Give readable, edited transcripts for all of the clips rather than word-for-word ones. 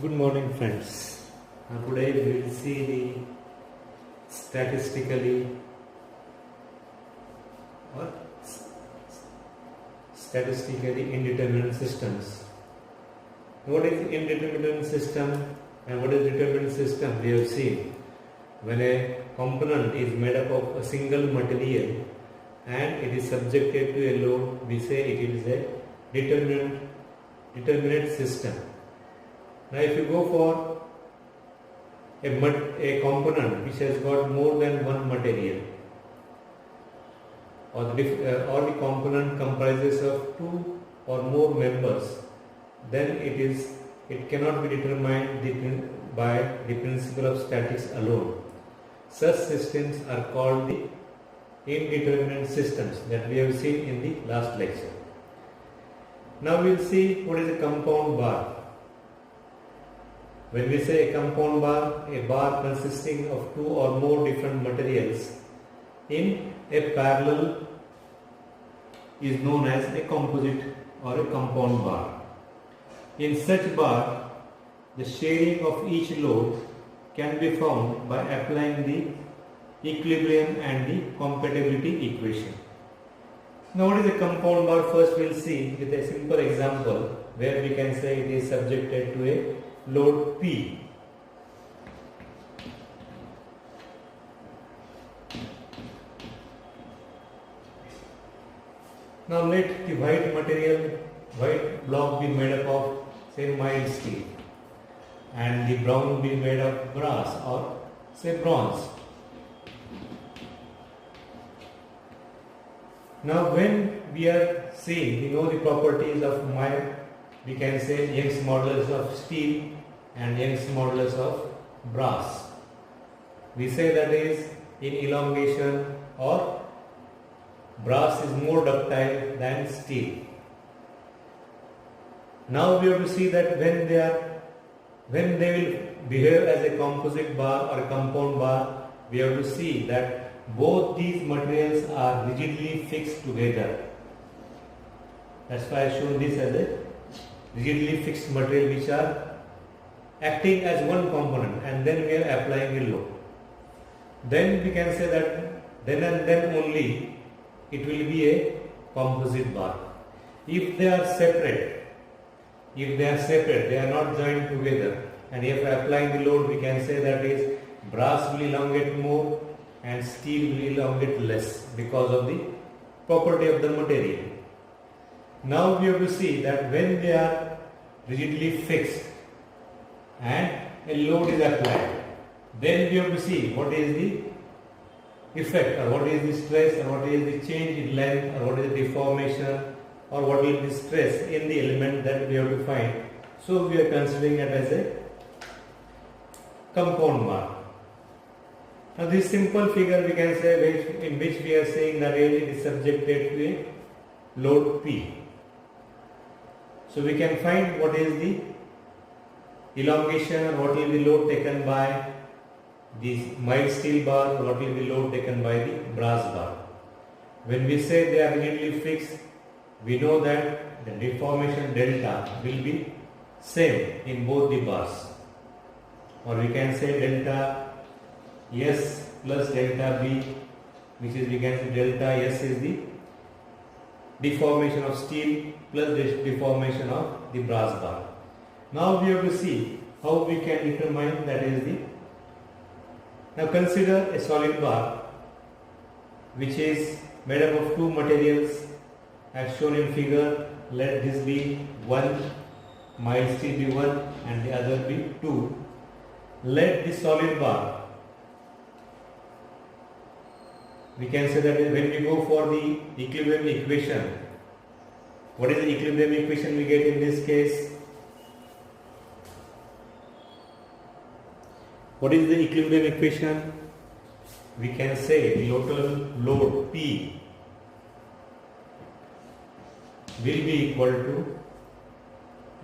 Good morning, friends. Today we will see the statistically or statistically indeterminate systems. What is indeterminate system and what is determinate system? We have seen when a component is made up of a single material and it is subjected to a load, we say it is a determinate system. Now if you go for a component which has got more than one material, or the component comprises of two or more members, then it cannot be determined by the principle of statics alone. Such systems are called the indeterminate systems that we have seen in the last lecture. Now we will see what is a compound bar. When we say a compound bar, a bar consisting of two or more different materials in a parallel is known as a composite or a compound bar. In such bar, the sharing of each load can be found by applying the equilibrium and the compatibility equation. Now what is a compound bar? First we will see with a simple example where we can say it is subjected to a load P. Now let the white block be made up of say mild steel and the brown be made of brass or say bronze. Now when we are seeing, we know the properties of we can say Young's modulus of steel and Young's modulus of brass. We say that is in elongation or brass is more ductile than steel. Now we have to see that when they will behave as a composite bar or a compound bar, we have to see that both these materials are rigidly fixed together. That's why I have shown this as a rigidly fixed material which are acting as one component, and then we are applying a load. Then we can say that then and then only it will be a composite bar. If they are separate, they are not joined together, and if applying the load, we can say that is brass will elongate more and steel will elongate less because of the property of the material. Now we have to see that when they are rigidly fixed and a load is applied, then we have to see what is the effect or what is the stress or what is the change in length or what is the deformation or what is the stress in the element that we have to find. So we are considering it as a compound bar. Now this simple figure we can say in which we are saying that it is subjected to a load P. So we can find what is the elongation or what will be load taken by the mild steel bar or what will be load taken by the brass bar. When we say they are rigidly fixed, we know that the deformation delta will be same in both the bars, or we can say delta S plus delta B, which is we can say delta S is the deformation of steel plus the deformation of the brass bar. Now we have to see how we can determine that is the. Now consider a solid bar which is made up of two materials as shown in figure. Let this be 1, mild steel be 1 and the other be 2. Let the solid bar, we can say that when we go for the equilibrium equation, what is the equilibrium equation we get in this case? What is the equilibrium equation? We can say the total load P will be equal to,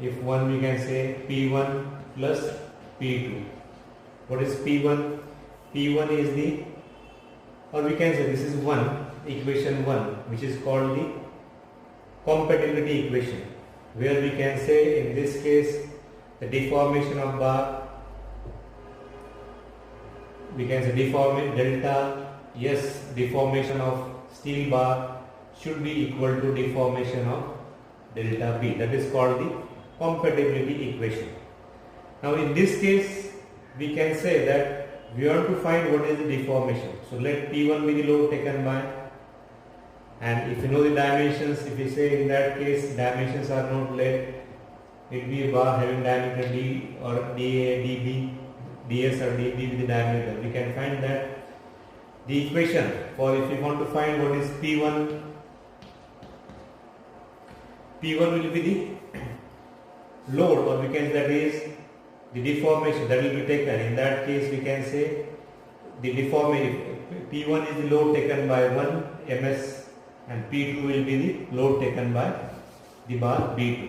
if 1 we can say P1 plus P2. What is P1? P1 is the, or we can say this is equation 1, which is called the compatibility equation, where we can say in this case the deformation of bar, we can say deformation delta S deformation of steel bar should be equal to deformation of delta B. That is called the compatibility equation. Now in this case we can say that we want to find what is the deformation. So let P1 be the load taken by, and if you know the dimensions, if you say in that case dimensions are not let it be a bar having diameter D or DA, DB, DS or DB with the diameter, we can find that the equation for if you want to find what is P1 will be the load, or we can say that is the deformation that will be taken. In that case we can say the deformation P1 is the load taken by 1 ms and P2 will be the load taken by the bar B2.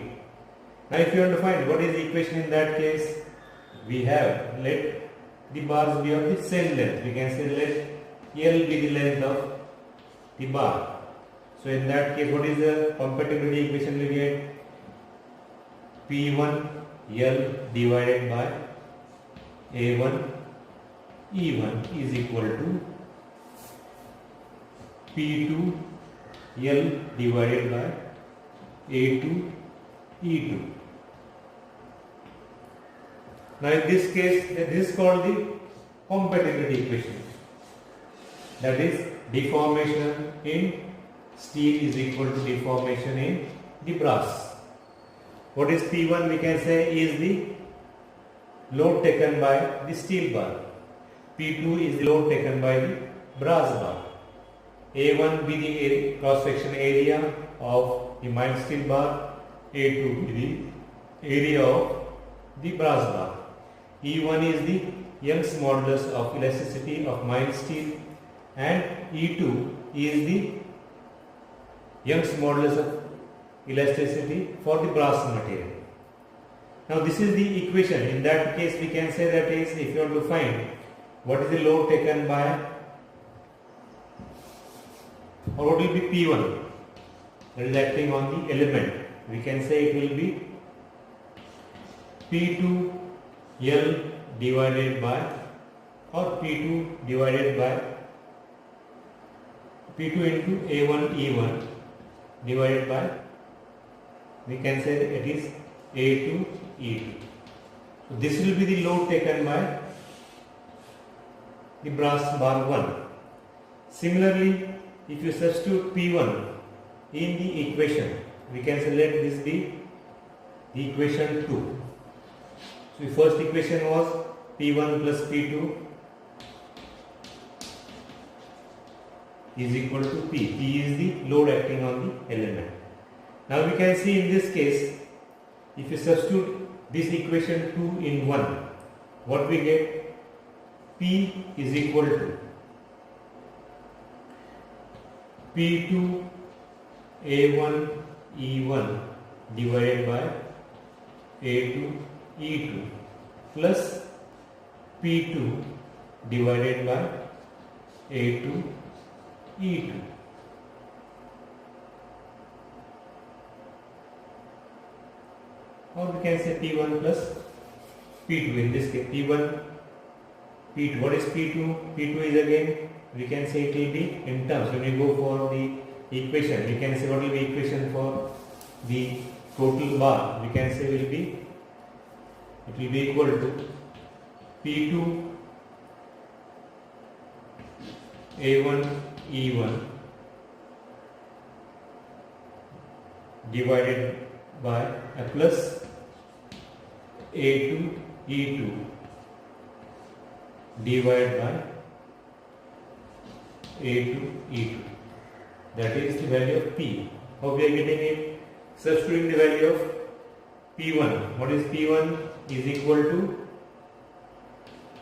Now if you want to find what is the equation in that case, we have let the bars be of the same length. We can say let L be the length of the bar. So in that case what is the compatibility equation we get? P1 L divided by A1 E1 is equal to P2 L divided by A2 E2. Now in this case this is called the compatibility equation. That is deformation in steel is equal to deformation in the brass. What is P1 we can say is the load taken by the steel bar. P2 is the load taken by the brass bar. A1 be the cross section area of the mild steel bar. A2 be the area of the brass bar. E1 is the Young's modulus of elasticity of mild steel, and E2 is the Young's modulus of elasticity for the brass material. Now this is the equation. In that case we can say that is if you want to find what is the load taken by, or what will be P1 that is acting on the element, we can say it will be P2 L divided by, or P2 divided by P2 into A1 E1 divided by, we can say that it is A2 E2. So this will be the load taken by the brass bar 1. Similarly, if you substitute P1 in the equation, we can say let this be the equation 2. So the first equation was P1 plus P2 is equal to P. P is the load acting on the element. Now we can see in this case, if you substitute this equation 2 in 1, what we get? P is equal to P2 A1 E1 divided by A2 E2 plus P2 divided by A2 E2. Or we can say P1 plus P2. In this case P1 P2. What is P2? P2 is again, we can say it will be in terms. When we go for the equation, we can say what will be equation for the total bar. We can say it will be equal to P2 A1 E1 divided by a plus A2 E2 divided by A2 E2. That is the value of P. How we are getting it? Substituting the value of P1. What is P1? Is equal to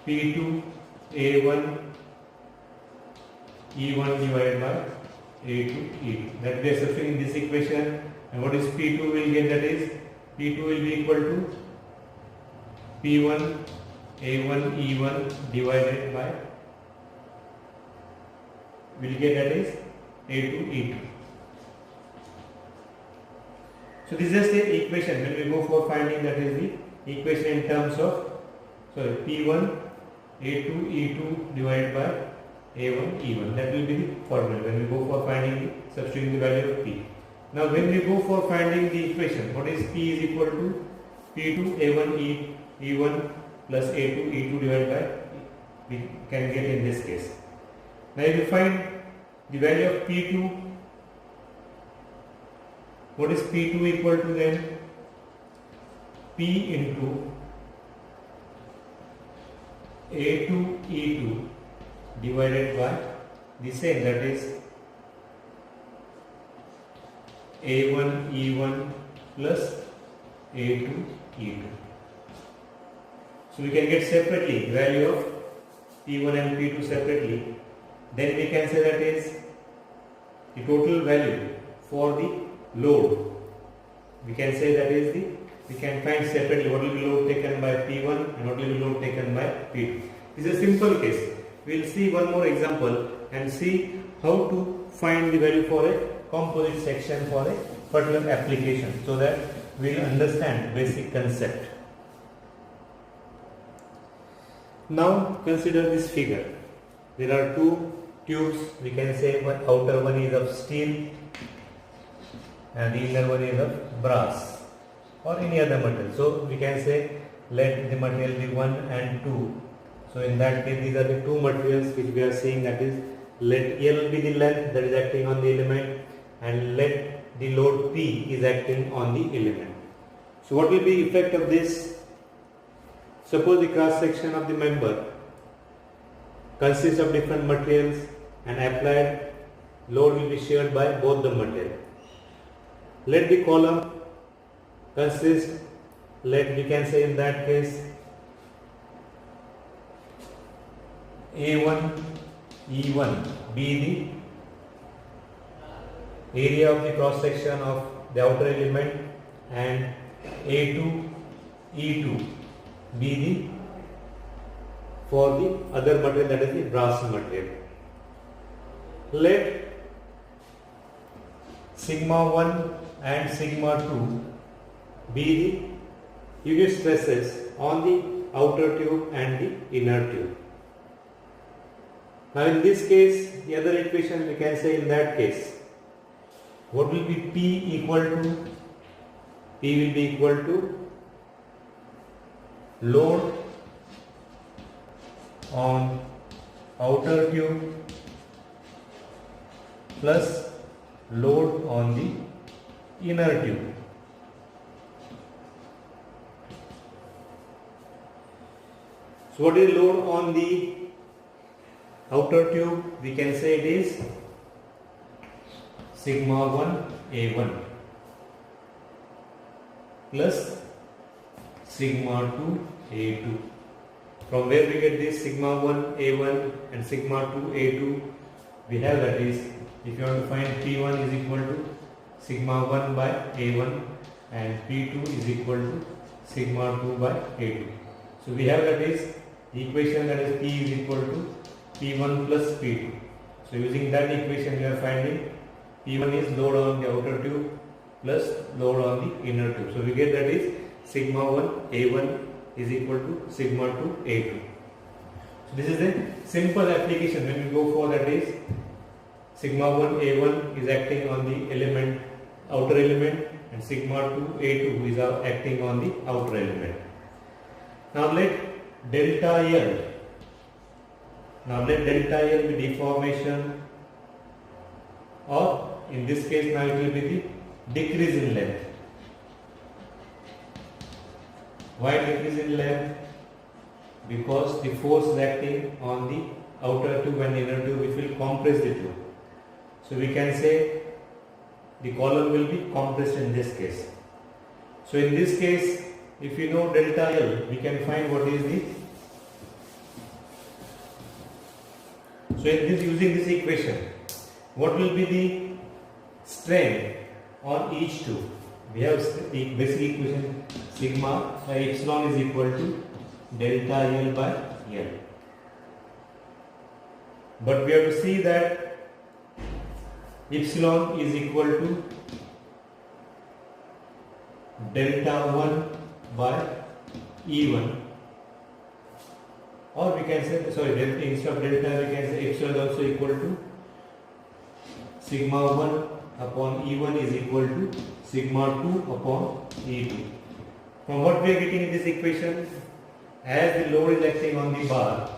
P2 A1 E1 divided by A2 E2. That we are substituting this equation. And what is P2 will get? That is P2 will be equal to P1 A1 E1 divided by, will get that is A2 E2. So this is just the equation when we go for finding that is the equation in terms of P1 A2 E2 divided by A1 E1. That will be the formula when we go for finding substituting the value of P. Now when we go for finding the equation, what is P is equal to P2 A1 E1 plus A2 E2 divided by, we can get in this case. Now if you find the value of P2, what is P2 equal to then? P into A2 E2 divided by the same, that is A1 E1 plus A2 E2. So we can get separately the value of P1 and P2 separately. Then we can say that is the total value for the load. We can say that is we can find separately what will be load taken by P1 and what will be load taken by P2. This is a simple case. We will see one more example and see how to find the value for a composite section for a particular application, so that we will understand basic concept. Now consider this figure. There are two tubes. We can say one outer one is of steel and the inner one is of brass or any other material. So we can say let the material be 1 and 2. So in that case these are the two materials which we are seeing, that is let L be the length that is acting on the element and let the load P is acting on the element. So what will be effect of this? Suppose the cross section of the member consists of different materials and applied load will be shared by both the material. Let the column consist, we can say in that case A1 E1 be the area of the cross section of the outer element and A2 E2 be the for the other material, that is the brass material. Let sigma 1 and sigma 2 be the unit stresses on the outer tube and the inner tube. Now in this case, the other equation we can say in that case, what will be P equal to? P will be equal to load on outer tube plus load on the inner tube. So what is load on the outer tube? We can say it is sigma 1 A1 plus sigma 2 A2. From where we get this sigma 1 A1 and sigma 2 A2? We have, that is, if you want to find P1 is equal to sigma 1 by A1 and P2 is equal to sigma 2 by A2. So we have, that is, the equation, that is P is equal to P1 plus P2. So using that equation we are finding P1 is load on the outer tube plus load on the inner tube. So we get, that is, sigma 1 A1 is equal to sigma 2 A2. So this is a simple application when we go for, that is, sigma 1 A1 is acting on the element, outer element, and sigma 2 A2 is acting on the outer element. Now let delta L be deformation, or in this case now it will be the decrease in length. Why decrease in length? Because the force is acting on the outer tube and inner tube, which will compress the tube. So we can say the column will be compressed in this case. So in this case, if you know delta L, we can find what is the. So in this, using this equation, what will be the strain on each tube? We have the basic equation sigma by epsilon is equal to delta L by L. But we have to see that epsilon is equal to delta 1 by E1, or we can say, sorry, delta, instead of delta we can say epsilon is also equal to sigma 1 upon E1 is equal to sigma 2 upon E2. From what we are getting in this equation, as the load is acting on the bar,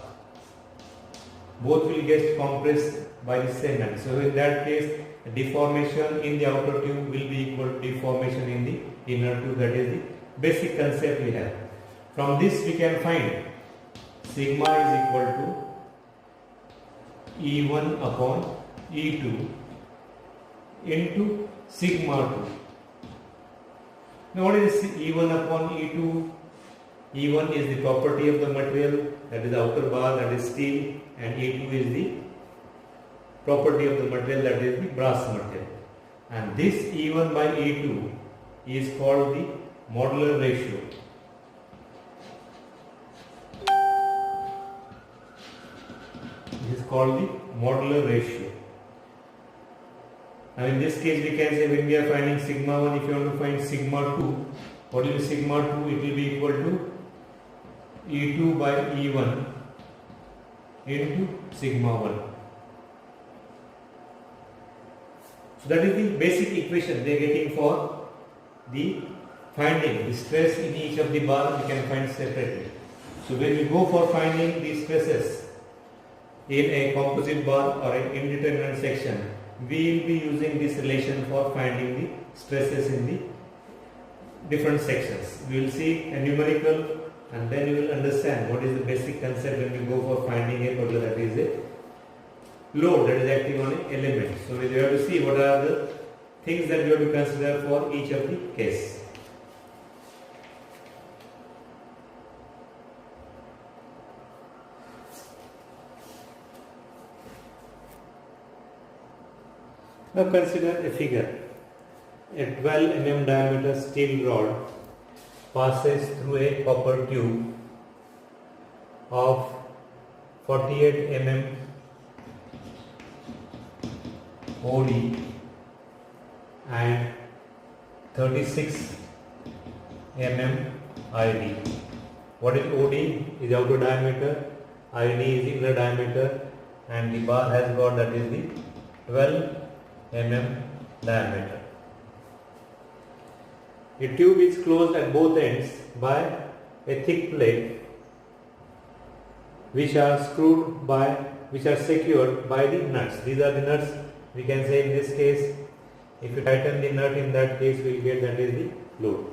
both will get compressed by the same end. So in that case, deformation in the outer tube will be equal to deformation in the inner tube. That is the basic concept we have. From this we can find sigma is equal to E1 upon E2 into sigma 2. Now what is E1 upon E2? E1 is the property of the material, that is the outer bar, that is steel, and E2 is the property of the material, that is the brass material. And this E1 by E2 is called the modular ratio. This is called the modular ratio. Now in this case we can say, when we are finding sigma 1, if you want to find sigma 2, what will be sigma 2? It will be equal to E2 by E1 into sigma 1. So that is the basic equation they are getting for the finding the stress in each of the bar. We can find separately. So when we go for finding the stresses in a composite bar or an indeterminate section, we will be using this relation for finding the stresses in the different sections. We will see a numerical, and then you will understand what is the basic concept when we go for finding a particular, that is a load that is acting on an element. So we have to see what are the things that we have to consider for each of the case. Now consider a figure. A 12 mm diameter steel rod passes through a copper tube of 48 mm OD and 36 mm ID. What is OD? Is outer diameter, ID is inner diameter, and the bar has got, that is the 12 mm diameter. The tube is closed at both ends by a thick plate which are secured by the nuts. These are the nuts. We can say in this case, if you tighten the nut, in that case we will get, that is the load,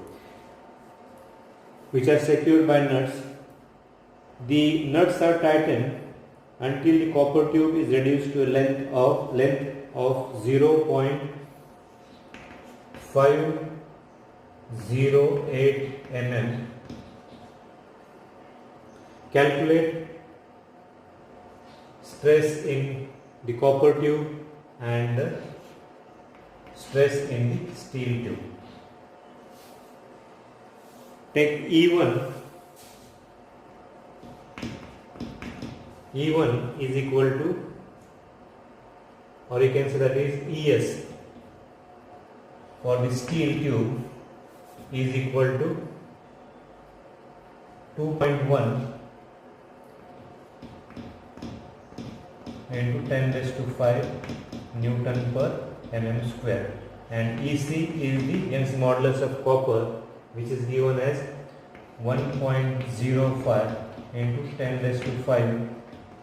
which are secured by nuts. The nuts are tightened until the copper tube is reduced to a length of 0.508 mm. Calculate stress in the copper tube and the stress in the steel tube. Take E1. E1 is equal to, or you can say that is ES for the steel tube is equal to 2.1 into 10 raised to 5 Newton per mm square, and EC is the Young's modulus of copper, which is given as 1.05 into 10 raised to 5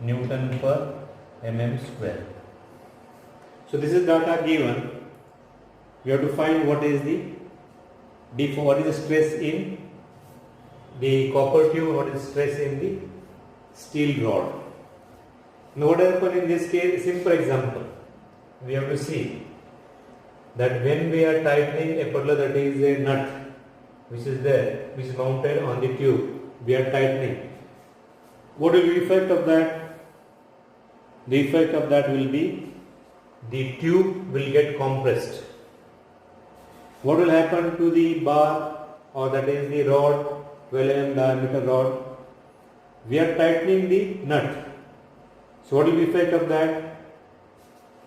Newton per mm square. So this is data given. We have to find what is the stress in the copper tube, what is stress in the steel rod. Now what happens in this case? Simple example. We have to see that when we are tightening a particular, that is a nut which is there, which is mounted on the tube, we are tightening. What will be the effect of that? The effect of that will be the tube will get compressed. What will happen to the bar, or that is the rod, 12 mm diameter rod? We are tightening the nut. So what will be the effect of that?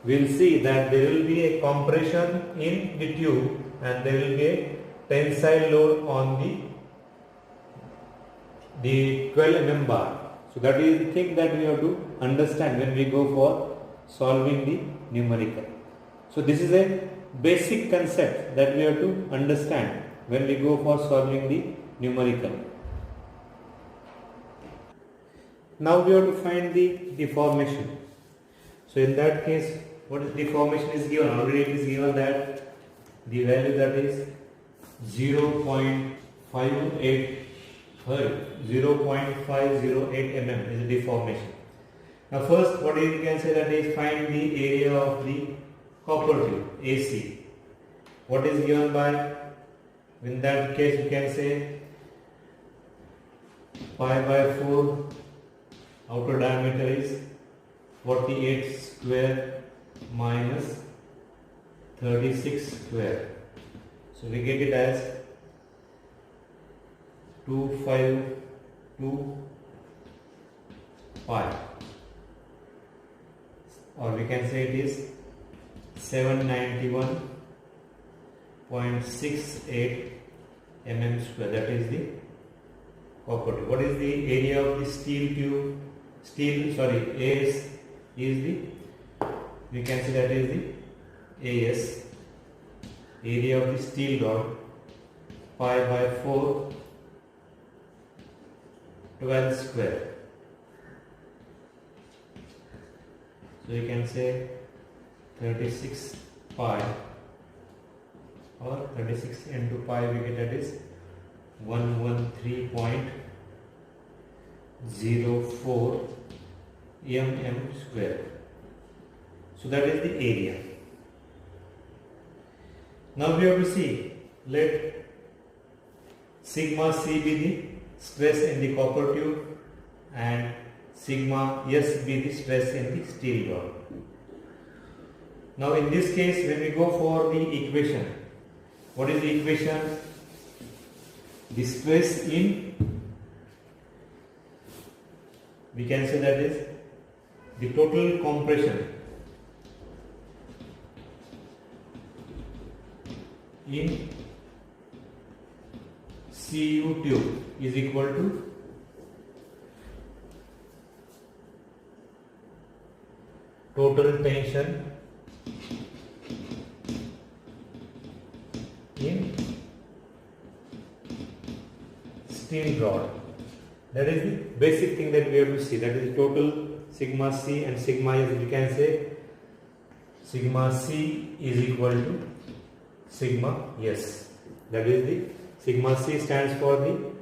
We will see that there will be a compression in the tube and there will be a tensile load on the the 12 mm bar. So that is the thing that we have to understand when we go for solving the numerical. So this is a basic concept that we have to understand when we go for solving the numerical. Now we have to find the deformation. So in that case, what is deformation is given? Already it is given that the value that is 0.508 mm is a deformation. Now first what you can say that is find the area of the copper tube AC. What is given by, in that case you can say pi by 4, outer diameter is 48 square minus 36 square. So we get it as 252 pi, or we can say it is 791.68 mm square. That is the copper tube. What is the area of the steel tube? AS is the, we can say that is the AS, area of the steel rod, pi by 4, 12 square. So you can say 36 pi, or 36 into pi, we get that is 113.04 mm square. So that is the area. Now we have to see, let sigma C be the stress in the copper tube and sigma S be the stress in the steel rod. Now in this case, when we go for the equation, what is the equation? The stress in, we can say that is the total compression in CU tube is equal to total tension in steel rod. That is the basic thing that we have to see. That is the total sigma C and sigma S. We can say sigma C is equal to sigma S. That is the sigma C stands for the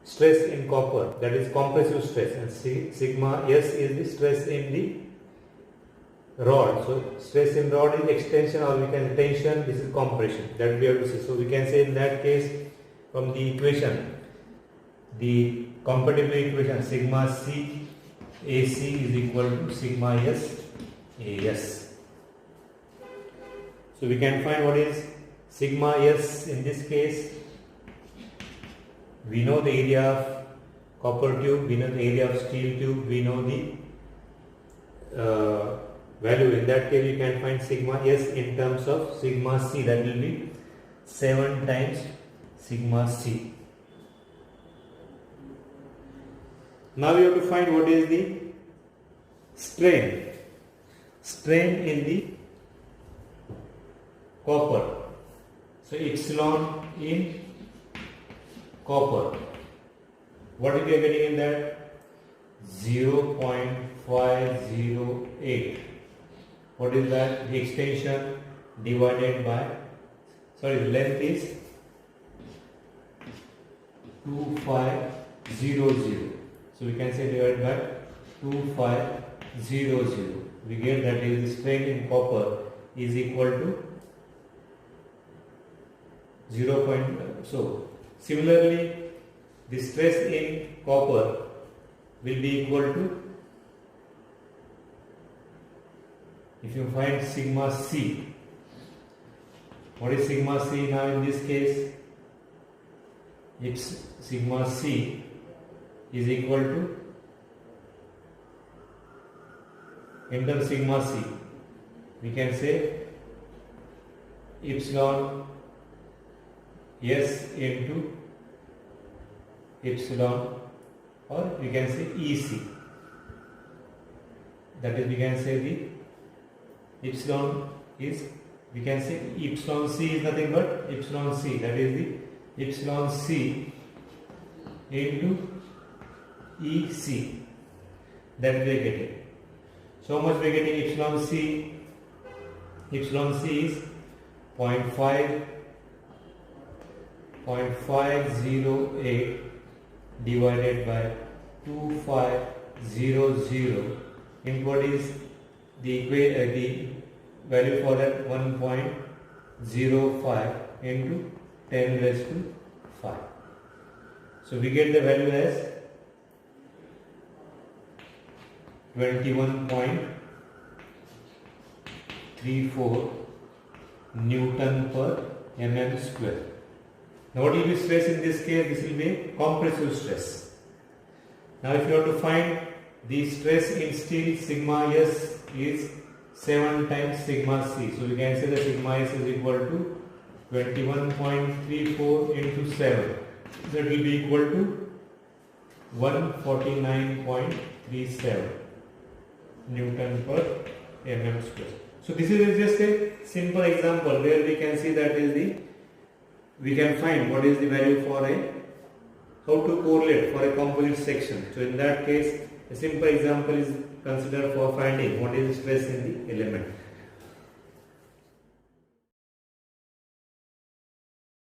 stress in copper, that is compressive stress, and sigma S is the stress in the rod. So stress in rod is extension, or we can tension, this is compression, that we have to see. So we can say in that case, from the equation, the compatible equation, sigma C AC is equal to sigma S AS. So we can find what is sigma S in this case. We know the area of copper tube, we know the area of steel tube, we know the value. In that case, you can find sigma S in terms of sigma C, that will be 7 times sigma C. Now we have to find what is the strain in the copper. So epsilon in copper, what we are getting in that? 0.508. What is that? The extension divided by, the length is 2500. So we can say divided by 2500. We get that is the strain in copper is equal to 0. So similarly, the stress in copper will be equal to, if you find sigma C, what is sigma C now in this case? It's sigma C is equal to, enter sigma C, we can say epsilon S into epsilon, or we can say EC. That is, we can say the epsilon is, we can say epsilon C is nothing but epsilon C. That is the epsilon C into EC that we are getting. So much we are getting epsilon C. Epsilon C is 0.508 divided by 2500 into what is the value for that 1.05 into 10 raised to 5. So we get the value as 21.34 Newton per mm square. Now what will be stress in this case? This will be compressive stress. Now if you have to find the stress in steel, sigma S is 7 times sigma C. So we can say that sigma S is equal to 21.34 into 7. That will be equal to 149.37 Newton per mm square. So this is just a simple example where we can see that is the, we can find what is the value for a, how to correlate for a composite section. So in that case, a simple example is considered for finding what is the stress in the element.